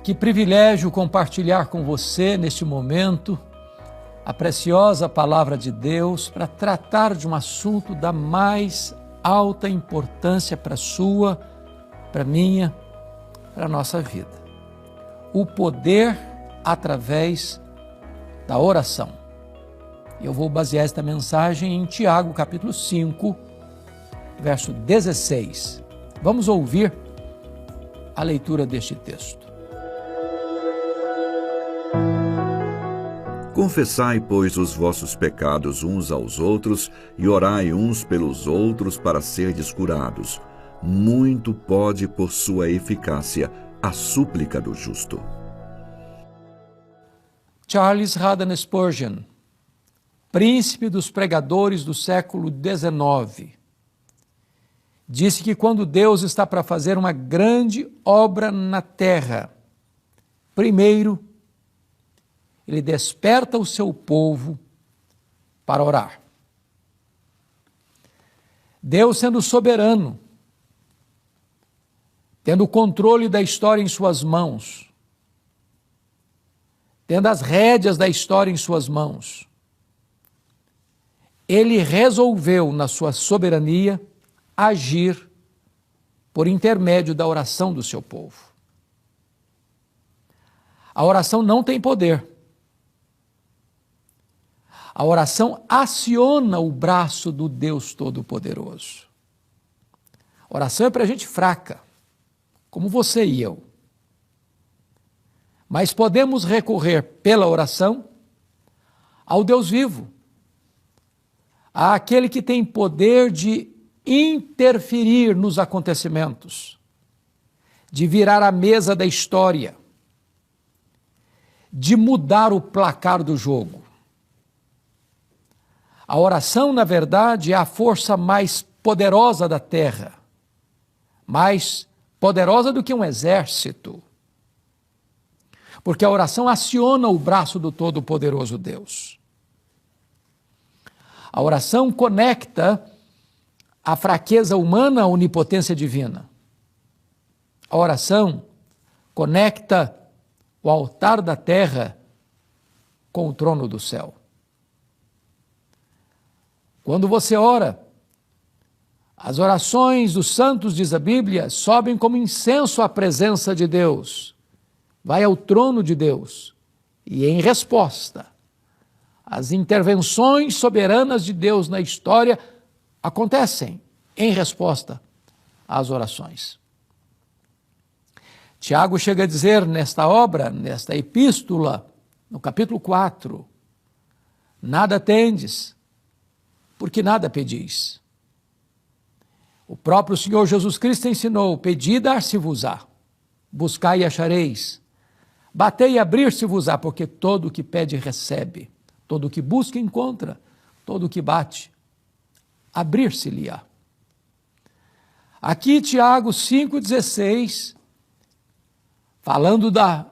Que privilégio compartilhar com você neste momento a preciosa palavra de Deus para tratar de um assunto da mais alta importância para a sua, para a minha, para a nossa vida. O poder através da oração. Eu vou basear esta mensagem em Tiago, capítulo 5, verso 16. Vamos ouvir a leitura deste texto. Confessai, pois, os vossos pecados uns aos outros e orai uns pelos outros para serdes curados. Muito pode, por sua eficácia, a súplica do justo. Charles Haddon Spurgeon, príncipe dos pregadores do século XIX, disse que quando Deus está para fazer uma grande obra na terra, primeiro, Ele desperta o seu povo para orar. Deus, sendo soberano, tendo o controle da história em suas mãos, tendo as rédeas da história em suas mãos, Ele resolveu, na sua soberania, agir por intermédio da oração do seu povo. A oração não tem poder. A oração aciona o braço do Deus Todo-Poderoso. A oração é para gente fraca, como você e eu. Mas podemos recorrer pela oração ao Deus vivo, àquele que tem poder de interferir nos acontecimentos, de virar a mesa da história, de mudar o placar do jogo. A oração, na verdade, é a força mais poderosa da terra, mais poderosa do que um exército, porque a oração aciona o braço do Todo-Poderoso Deus. A oração conecta a fraqueza humana à onipotência divina. A oração conecta o altar da terra com o trono do céu. Quando você ora, as orações dos santos, diz a Bíblia, sobem como incenso à presença de Deus, vai ao trono de Deus e, em resposta, as intervenções soberanas de Deus na história acontecem em resposta às orações. Tiago chega a dizer nesta obra, nesta epístola, no capítulo 4, nada tendes, porque nada pedis. O próprio Senhor Jesus Cristo ensinou, pedi e dar-se-vos-á, buscai e achareis, batei e abrir-se-vos-á, porque todo o que pede recebe, todo o que busca encontra, todo o que bate, abrir-se-lhe-á. Aqui Tiago 5,16, falando da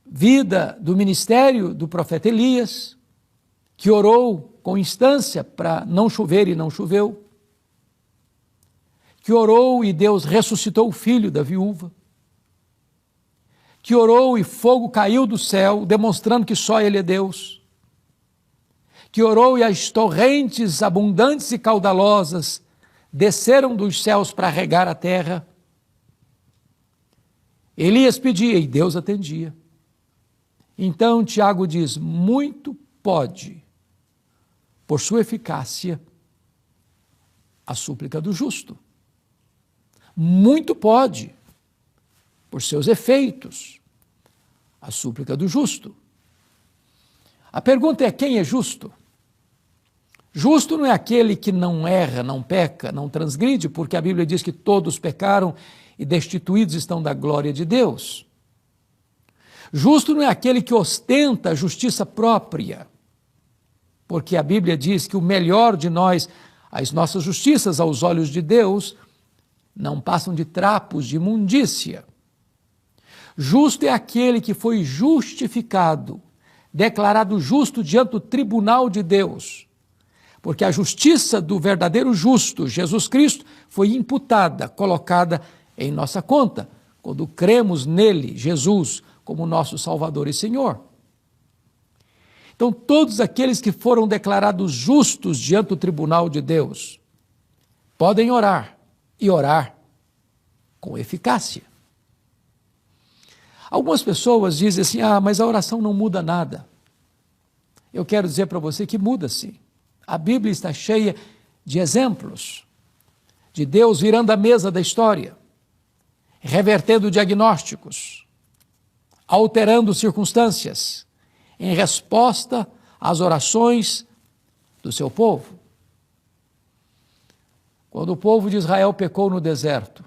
vida, do ministério do profeta Elias, que orou com instância para não chover e não choveu, que orou e Deus ressuscitou o filho da viúva, que orou e fogo caiu do céu, demonstrando que só Ele é Deus, que orou e as torrentes abundantes e caudalosas desceram dos céus para regar a terra. Elias pedia e Deus atendia. Então Tiago diz, muito pode, por sua eficácia, a súplica do justo. Muito pode, por seus efeitos, a súplica do justo. A pergunta é, quem é justo? Justo não é aquele que não erra, não peca, não transgride, porque a Bíblia diz que todos pecaram e destituídos estão da glória de Deus. Justo não é aquele que ostenta a justiça própria, porque a Bíblia diz que o melhor de nós, as nossas justiças aos olhos de Deus, não passam de trapos de imundícia. Justo é aquele que foi justificado, declarado justo diante do tribunal de Deus, porque a justiça do verdadeiro justo, Jesus Cristo, foi imputada, colocada em nossa conta, quando cremos nele, Jesus, como nosso Salvador e Senhor. Então, todos aqueles que foram declarados justos diante do tribunal de Deus podem orar, e orar com eficácia. Algumas pessoas dizem assim, mas a oração não muda nada. Eu quero dizer para você que muda sim. A Bíblia está cheia de exemplos de Deus virando a mesa da história, revertendo diagnósticos, alterando circunstâncias, em resposta às orações do seu povo. Quando o povo de Israel pecou no deserto,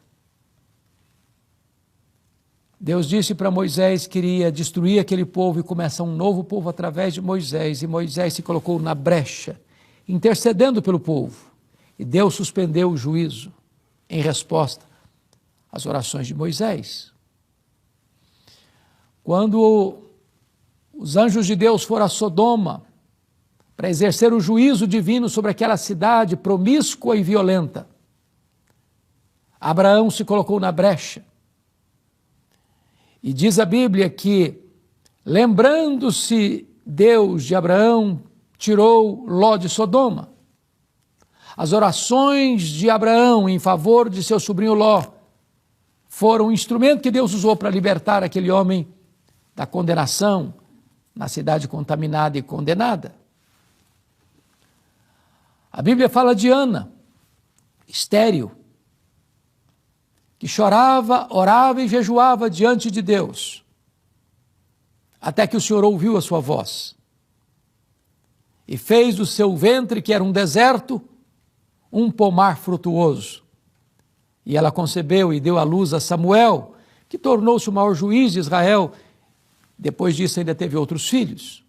Deus disse para Moisés que iria destruir aquele povo e começar um novo povo através de Moisés, e Moisés se colocou na brecha, intercedendo pelo povo, e Deus suspendeu o juízo em resposta às orações de Moisés. Quando os anjos de Deus foram a Sodoma para exercer o juízo divino sobre aquela cidade promíscua e violenta, Abraão se colocou na brecha. E diz a Bíblia que, lembrando-se Deus de Abraão, tirou Ló de Sodoma. As orações de Abraão em favor de seu sobrinho Ló foram um instrumento que Deus usou para libertar aquele homem da condenação na cidade contaminada e condenada. A Bíblia fala de Ana, estéril, que chorava, orava e jejuava diante de Deus, até que o Senhor ouviu a sua voz e fez do seu ventre, que era um deserto, um pomar frutuoso. E ela concebeu e deu à luz a Samuel, que tornou-se o maior juiz de Israel. Depois disso ainda teve outros filhos.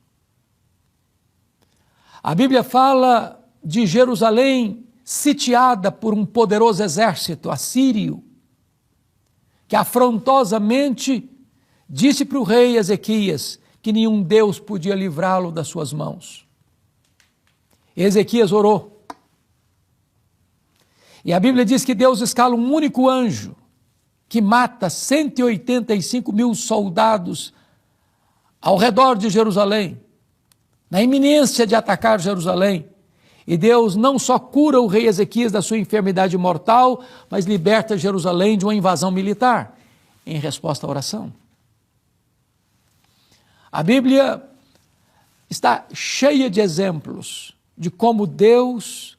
A Bíblia fala de Jerusalém sitiada por um poderoso exército assírio, que afrontosamente disse para o rei Ezequias que nenhum Deus podia livrá-lo das suas mãos. Ezequias orou. E a Bíblia diz que Deus escala um único anjo que mata 185 mil soldados ao redor de Jerusalém, na iminência de atacar Jerusalém. E Deus não só cura o rei Ezequias da sua enfermidade mortal, mas liberta Jerusalém de uma invasão militar, em resposta à oração. A Bíblia está cheia de exemplos de como Deus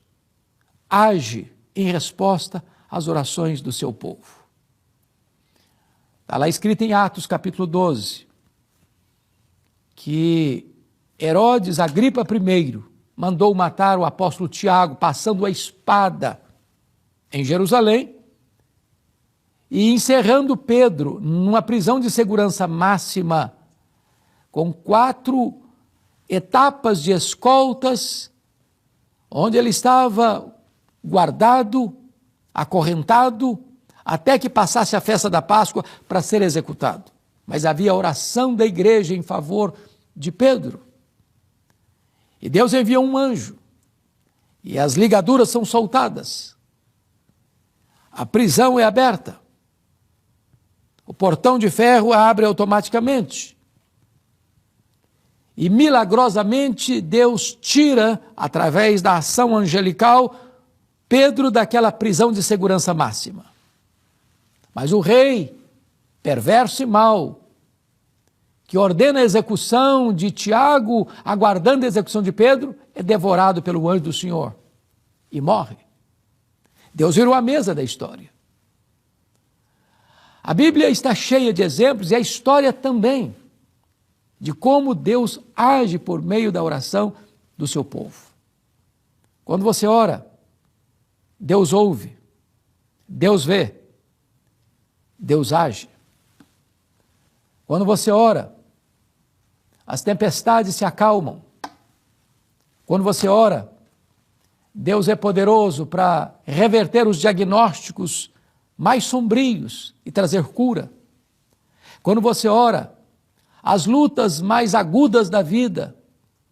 age em resposta às orações do seu povo. Está lá escrito em Atos capítulo 12, que Herodes Agripa I mandou matar o apóstolo Tiago, passando a espada em Jerusalém e encerrando Pedro numa prisão de segurança máxima, com 4 etapas de escoltas, onde ele estava guardado, acorrentado, até que passasse a festa da Páscoa para ser executado. Mas havia oração da igreja em favor de Pedro. E Deus enviou um anjo, e as ligaduras são soltadas. A prisão é aberta. O portão de ferro abre automaticamente. E milagrosamente Deus tira, através da ação angelical, Pedro daquela prisão de segurança máxima. Mas o rei, perverso e mau, que ordena a execução de Tiago, aguardando a execução de Pedro, é devorado pelo anjo do Senhor e morre. Deus virou a mesa da história. A Bíblia está cheia de exemplos, e a história também, de como Deus age por meio da oração do seu povo. Quando você ora, Deus ouve, Deus vê, Deus age. Quando você ora, as tempestades se acalmam. Quando você ora, Deus é poderoso para reverter os diagnósticos mais sombrios e trazer cura. Quando você ora, as lutas mais agudas da vida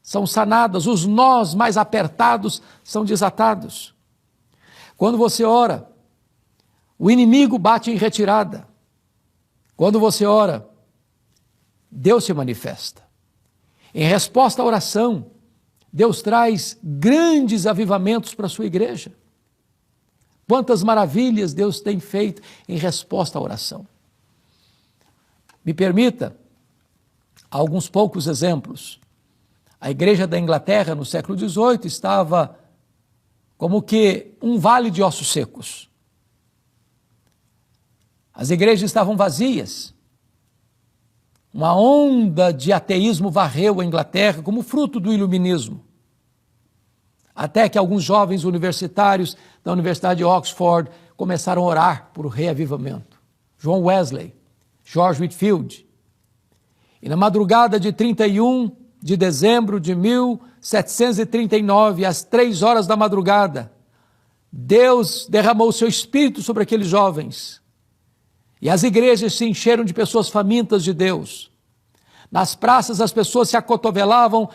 são sanadas, os nós mais apertados são desatados. Quando você ora, o inimigo bate em retirada. Quando você ora, Deus se manifesta. Em resposta à oração, Deus traz grandes avivamentos para a sua igreja. Quantas maravilhas Deus tem feito em resposta à oração. Me permita alguns poucos exemplos. A igreja da Inglaterra, no século XVIII, estava como que um vale de ossos secos. As igrejas estavam vazias. Uma onda de ateísmo varreu a Inglaterra como fruto do iluminismo. Até que alguns jovens universitários da Universidade de Oxford começaram a orar por reavivamento. John Wesley, George Whitefield. E na madrugada de 31 de dezembro de 1739, às 3 horas da madrugada, Deus derramou o seu espírito sobre aqueles jovens. E as igrejas se encheram de pessoas famintas de Deus. Nas praças as pessoas se acotovelavam,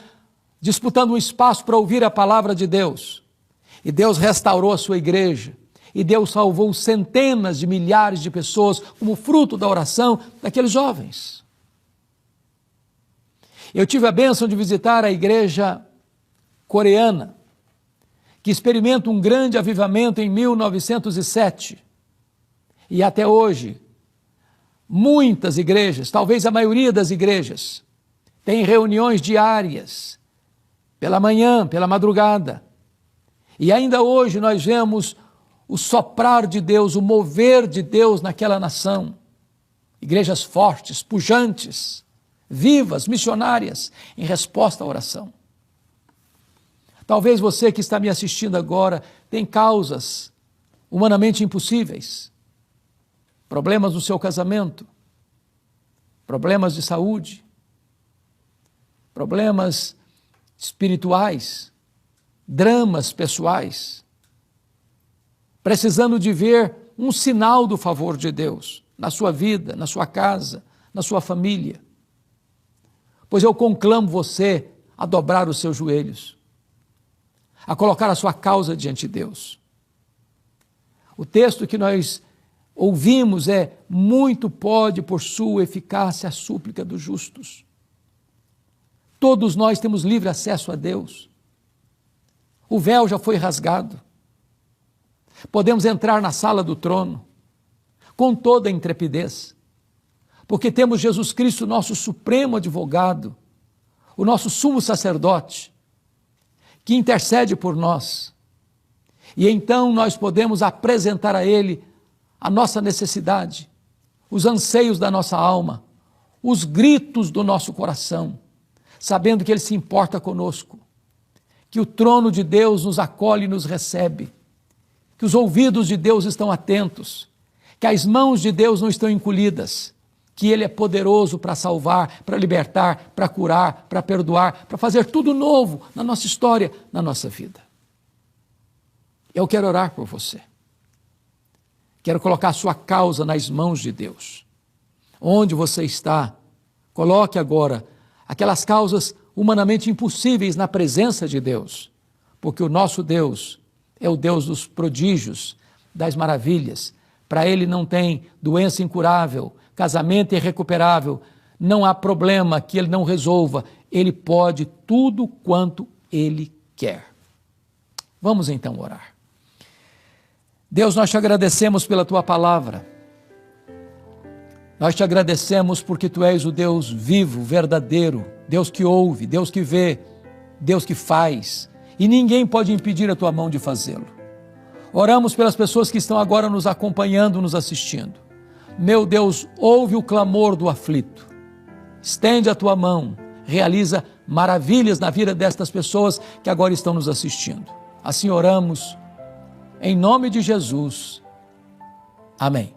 disputando um espaço para ouvir a palavra de Deus. E Deus restaurou a sua igreja. E Deus salvou centenas de milhares de pessoas como fruto da oração daqueles jovens. Eu tive a bênção de visitar a igreja coreana, que experimenta um grande avivamento em 1907. E até hoje, muitas igrejas, talvez a maioria das igrejas, têm reuniões diárias, pela manhã, pela madrugada. E ainda hoje nós vemos o soprar de Deus, o mover de Deus naquela nação. Igrejas fortes, pujantes, vivas, missionárias, em resposta à oração. Talvez você que está me assistindo agora tem causas humanamente impossíveis. Problemas no seu casamento, problemas de saúde, problemas espirituais, dramas pessoais, precisando de ver um sinal do favor de Deus na sua vida, na sua casa, na sua família. Pois eu conclamo você a dobrar os seus joelhos, a colocar a sua causa diante de Deus. O texto que nós ouvimos é: muito pode por sua eficácia a súplica dos justos. Todos nós temos livre acesso a Deus. O véu já foi rasgado. Podemos entrar na sala do trono com toda a intrepidez, porque temos Jesus Cristo, nosso supremo advogado, o nosso sumo sacerdote, que intercede por nós. E então nós podemos apresentar a Ele a nossa necessidade, os anseios da nossa alma, os gritos do nosso coração, sabendo que Ele se importa conosco, que o trono de Deus nos acolhe e nos recebe, que os ouvidos de Deus estão atentos, que as mãos de Deus não estão encolhidas, que Ele é poderoso para salvar, para libertar, para curar, para perdoar, para fazer tudo novo na nossa história, na nossa vida. Eu quero orar por você. Quero colocar a sua causa nas mãos de Deus. Onde você está, coloque agora aquelas causas humanamente impossíveis na presença de Deus, porque o nosso Deus é o Deus dos prodígios, das maravilhas. Para Ele não tem doença incurável, casamento irrecuperável, não há problema que Ele não resolva. Ele pode tudo quanto Ele quer. Vamos então orar. Deus, nós te agradecemos pela Tua palavra. Nós te agradecemos porque Tu és o Deus vivo, verdadeiro, Deus que ouve, Deus que vê, Deus que faz, e ninguém pode impedir a Tua mão de fazê-lo. Oramos pelas pessoas que estão agora nos acompanhando, nos assistindo. Meu Deus, ouve o clamor do aflito. Estende a Tua mão, realiza maravilhas na vida destas pessoas que agora estão nos assistindo. Assim oramos, em nome de Jesus. Amém.